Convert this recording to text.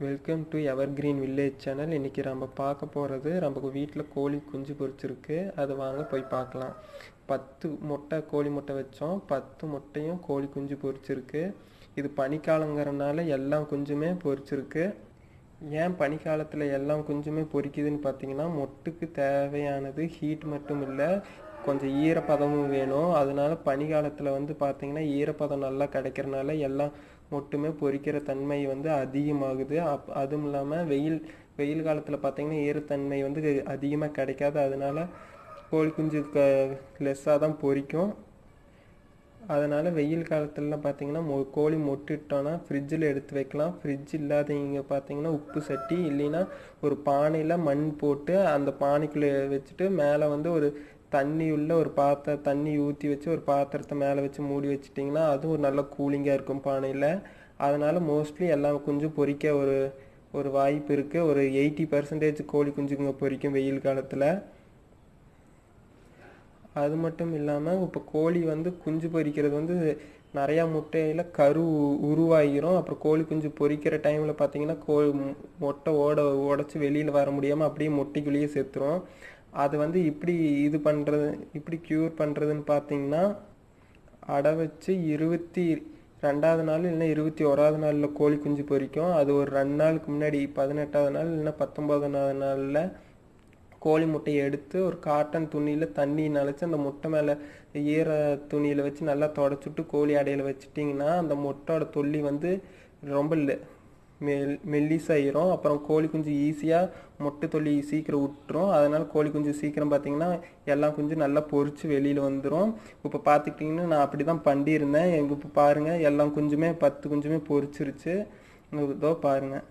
Welcome to evergreen village channel. இன்றைக்கி நம்ம பார்க்க போகிறது, நமக்கு வீட்டில் கோழி குஞ்சு பொரிச்சிருக்கு. அது வாங்க போய் பார்க்கலாம். 10 முட்டை கோழி முட்டை வச்சோம். 10 முட்டையும் கோழி குஞ்சு பொரிச்சிருக்கு. இது பனிக்காலங்கிறனால எல்லாம் குஞ்சுமே பொரிச்சிருக்கு. ஏன் பனிக்காலத்தில் எல்லாம் குஞ்சுமே பொரிக்குதுன்னு பார்த்தீங்கன்னா, மொட்டுக்கு தேவையானது ஹீட் மட்டும் இல்லை, கொஞ்சம் ஈரப்பதமும் வேணும். அதனால பனிக்காலத்தில் பார்த்தீங்கன்னா ஈரப்பதம் நல்லா கிடைக்கிறனால எல்லாம் மொட்டுமே பொரிக்கிற தன்மை அதிகமாகுது. அதுவும் இல்லாமல் வெயில் காலத்தில் பார்த்தீங்கன்னா ஈரத்தன்மை அதிகமாக கிடைக்காது. அதனால கோழி குஞ்சு லெஸ்ஸாக தான் பொரிக்கும். அதனால் வெயில் காலத்துலலாம் பார்த்தீங்கன்னா கோழி மொட்டுட்டோன்னா ஃப்ரிட்ஜில் எடுத்து வைக்கலாம். ஃப்ரிட்ஜ் இல்லாதவங்க பார்த்தீங்கன்னா உப்பு சட்டி இல்லைன்னா ஒரு பானையில் மண் போட்டு அந்த பானைக்குள்ளே வச்சுட்டு மேலே ஒரு தண்ணி உள்ள ஒரு தண்ணி ஊற்றி வச்சு ஒரு பாத்திரத்தை மேலே வச்சு மூடி வச்சிட்டிங்கன்னா அதுவும் ஒரு நல்ல கூலிங்காக இருக்கும் பானையில். அதனால் மோஸ்ட்லி எல்லா குஞ்சும் பொரிக்க ஒரு வாய்ப்பு இருக்குது. ஒரு 80% கோழி குஞ்சுங்க பொரிக்கும் வெயில் காலத்தில். அது மட்டும் இல்லாமல் இப்போ கோழி குஞ்சு பொரிக்கிறது நிறையா முட்டையில் கரு உருவாகிரும். அப்புறம் கோழி குஞ்சு பொரிக்கிற டைமில் பார்த்தீங்கன்னா மொட்டை உடச்சி வெளியில் வர முடியாமல் அப்படியே முட்டைக்குள்ளேயே செத்துரும். அது இப்படி க்யூர் பண்ணுறதுன்னு பார்த்தீங்கன்னா, அடை வச்சு 22வது நாள் இல்லைன்னா 21வது நாளில் கோழி குஞ்சு பொரிக்கும். அது ஒரு 2 நாளுக்கு முன்னாடி 18வது நாள் இல்லைன்னா 19வது நாளில் கோழி முட்டையை எடுத்து ஒரு காட்டன் துணியில் தண்ணி நனைச்சி அந்த முட்டை மேலே ஈர துணியில் வச்சு நல்லா தொடச்சிட்டு கோழி அடையில் வச்சிட்டிங்கன்னா அந்த முட்டையோட தொல்லி ரொம்ப மெல்லிசாயிரும். அப்புறம் கோழி குஞ்சு ஈஸியாக முட்டை தொல்லி சீக்கிரம் விட்டுரும். அதனால் கோழி குஞ்சு சீக்கிரம் பார்த்திங்கன்னா எல்லா குஞ்சு நல்லா பொரித்து வெளியில் வந்துடும். இப்போ பார்த்துக்கிட்டிங்கன்னா நான் அப்படி தான் பண்ணியிருந்தேன். இப்போ பாருங்கள், எல்லா குஞ்சுமே 10 குஞ்சுமே பொரிச்சிருச்சு. இதோ பாருங்கள்.